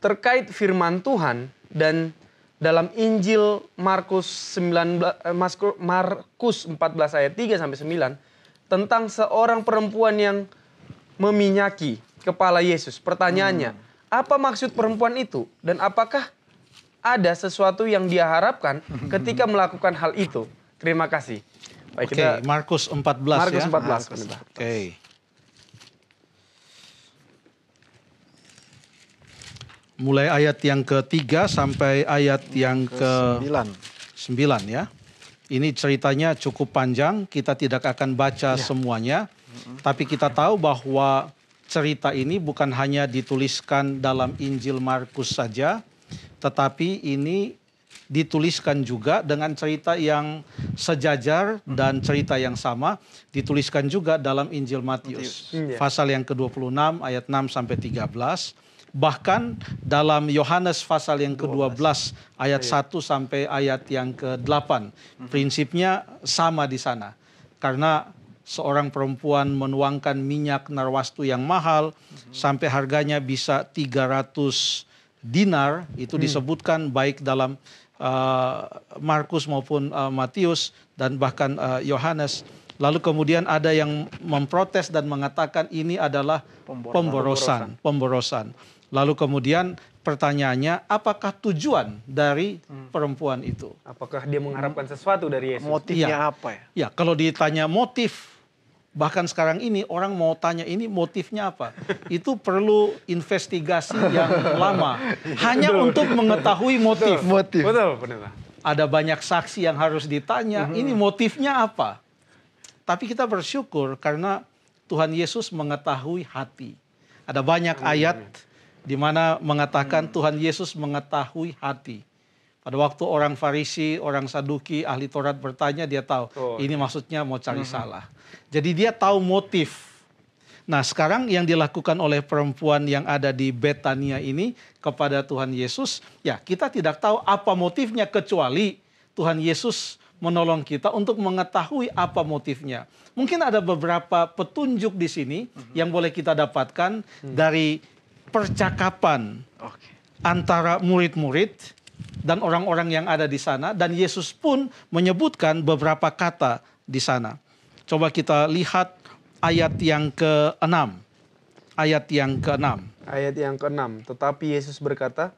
terkait firman Tuhan dan dalam Injil Markus 14 ayat 3 sampai 9 tentang seorang perempuan yang meminyaki kepala Yesus. Pertanyaannya, apa maksud perempuan itu dan apakah ada sesuatu yang dia harapkan ketika melakukan hal itu? Terima kasih. Baik, Oke, Markus 14 Markus ya. 14. Oke. Mulai ayat yang ke-3 sampai ayat yang ke-9 ya. Ini ceritanya cukup panjang, kita tidak akan baca semuanya. Tapi kita tahu bahwa cerita ini bukan hanya dituliskan dalam Injil Markus saja, tetapi ini dituliskan juga dengan cerita yang sejajar dan cerita yang sama dituliskan juga dalam Injil Matius. Pasal yang ke-26 ayat 6 sampai 13. Bahkan dalam Yohanes pasal yang ke-12 ayat 1 sampai ayat yang ke-8. Prinsipnya sama di sana. Karena seorang perempuan menuangkan minyak narwastu yang mahal sampai harganya bisa 300 dinar. Itu disebutkan baik dalam Markus maupun Matius dan bahkan Yohanes. Lalu kemudian ada yang memprotes dan mengatakan ini adalah pemborosan. Lalu kemudian pertanyaannya, apakah tujuan dari perempuan itu? Apakah dia mengharapkan sesuatu dari Yesus? Motifnya apa ya? Ya, kalau ditanya motif, bahkan sekarang ini orang mau tanya ini motifnya apa? Itu perlu investigasi yang lama. Hanya untuk mengetahui motif. Betul, benar. Ada banyak saksi yang harus ditanya, ini motifnya apa? Tapi kita bersyukur karena Tuhan Yesus mengetahui hati. Ada banyak ayat di mana mengatakan Tuhan Yesus mengetahui hati. Pada waktu orang Farisi, orang Saduki, ahli Taurat bertanya, dia tahu ini maksudnya mau cari salah. Jadi dia tahu motif. Nah, sekarang yang dilakukan oleh perempuan yang ada di Betania ini kepada Tuhan Yesus, ya kita tidak tahu apa motifnya kecuali Tuhan Yesus menolong kita untuk mengetahui apa motifnya. Mungkin ada beberapa petunjuk di sini yang boleh kita dapatkan dari percakapan antara murid-murid dan orang-orang yang ada di sana. Dan Yesus pun menyebutkan beberapa kata di sana. Coba kita lihat ayat yang ke-6. Ayat yang ke-6. Ayat yang ke-6. Tetapi Yesus berkata,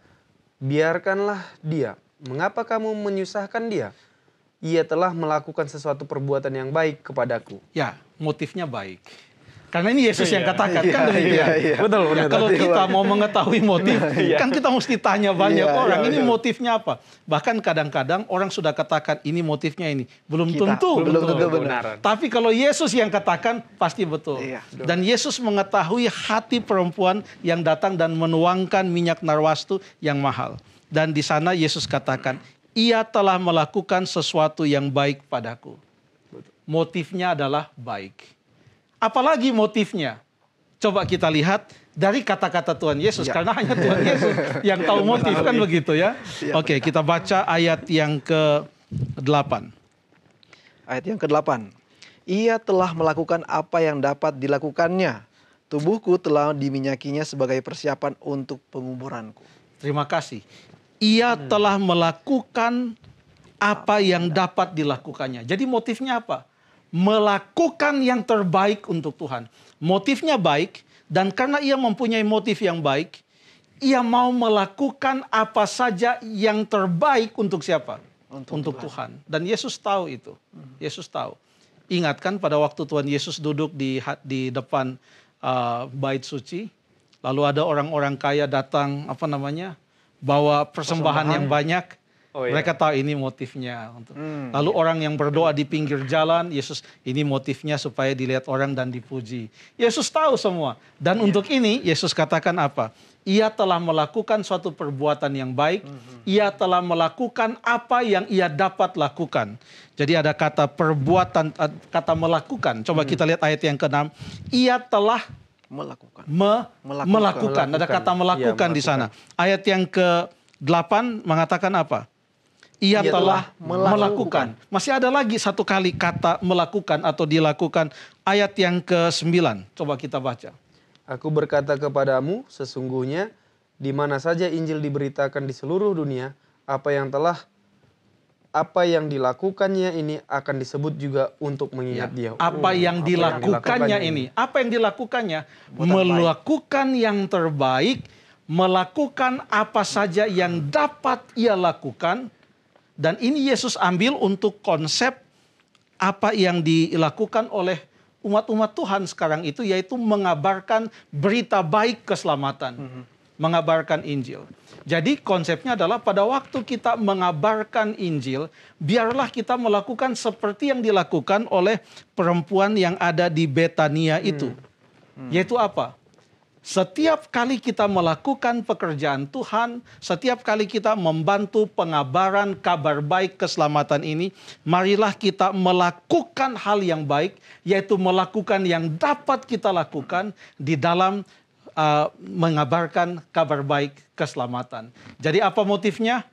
biarkanlah dia. Mengapa kamu menyusahkan dia? Ia telah melakukan sesuatu perbuatan yang baik kepadaku. Ya, motifnya baik. Karena ini Yesus yang katakan, kan demikian. Betul, ya, kalau kita mau mengetahui motif, kan kita mesti tanya banyak orang, ini motifnya apa? Bahkan kadang-kadang orang sudah katakan, ini motifnya ini. Belum tentu benar. Tapi kalau Yesus yang katakan, pasti betul. Dan Yesus mengetahui hati perempuan yang datang dan menuangkan minyak narwastu yang mahal. Dan di sana Yesus katakan, ia telah melakukan sesuatu yang baik padaku. Motifnya adalah baik. Apalagi motifnya? Coba kita lihat dari kata-kata Tuhan Yesus. Karena hanya Tuhan Yesus yang tahu motif, kan begitu ya. Oke, kita baca ayat yang ke-8. Ayat yang ke-8. Ia telah melakukan apa yang dapat dilakukannya. Tubuhku telah diminyakinya sebagai persiapan untuk penguburanku. Terima kasih. Ia telah melakukan apa yang dapat dilakukannya. Jadi motifnya apa? Melakukan yang terbaik untuk Tuhan. Motifnya baik, dan karena ia mempunyai motif yang baik, ia mau melakukan apa saja yang terbaik untuk siapa? Untuk Tuhan. Dan Yesus tahu itu. Yesus tahu. Ingatkan pada waktu Tuhan Yesus duduk di depan bait suci, lalu ada orang-orang kaya datang, bawa persembahan yang banyak. Mereka tahu ini motifnya. Lalu orang yang berdoa di pinggir jalan, Yesus, ini motifnya supaya dilihat orang dan dipuji. Yesus tahu semua. Dan untuk ini, Yesus katakan apa? Ia telah melakukan suatu perbuatan yang baik. Ia telah melakukan apa yang ia dapat lakukan. Jadi ada kata perbuatan, kata melakukan. Coba kita lihat ayat yang ke-6. Ia telah melakukan. Ada kata melakukan di sana. Ayat yang ke-8 mengatakan apa? Ia telah melakukan. Masih ada lagi satu kali kata melakukan atau dilakukan. Ayat yang ke-9. Coba kita baca. Aku berkata kepadamu, sesungguhnya Di mana saja Injil diberitakan di seluruh dunia, apa yang dilakukannya ini akan disebut juga untuk mengingat dia. Apa yang dilakukannya ini? Apa yang dilakukannya? Melakukan yang terbaik, melakukan apa saja yang dapat ia lakukan. Dan ini Yesus ambil untuk konsep apa yang dilakukan oleh umat-umat Tuhan sekarang itu, yaitu mengabarkan berita baik keselamatan. Mengabarkan Injil. Jadi konsepnya adalah pada waktu kita mengabarkan Injil, biarlah kita melakukan seperti yang dilakukan oleh perempuan yang ada di Betania itu. Yaitu apa? Setiap kali kita melakukan pekerjaan Tuhan, setiap kali kita membantu pengabaran kabar baik keselamatan ini, marilah kita melakukan hal yang baik, yaitu melakukan yang dapat kita lakukan di dalam mengabarkan kabar baik keselamatan. Jadi apa motifnya?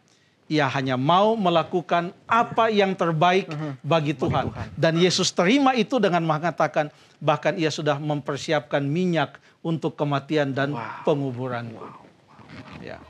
Ia hanya mau melakukan apa yang terbaik bagi Tuhan. Dan Yesus terima itu dengan mengatakan, bahkan ia sudah mempersiapkan minyak untuk kematian dan penguburan. Ya.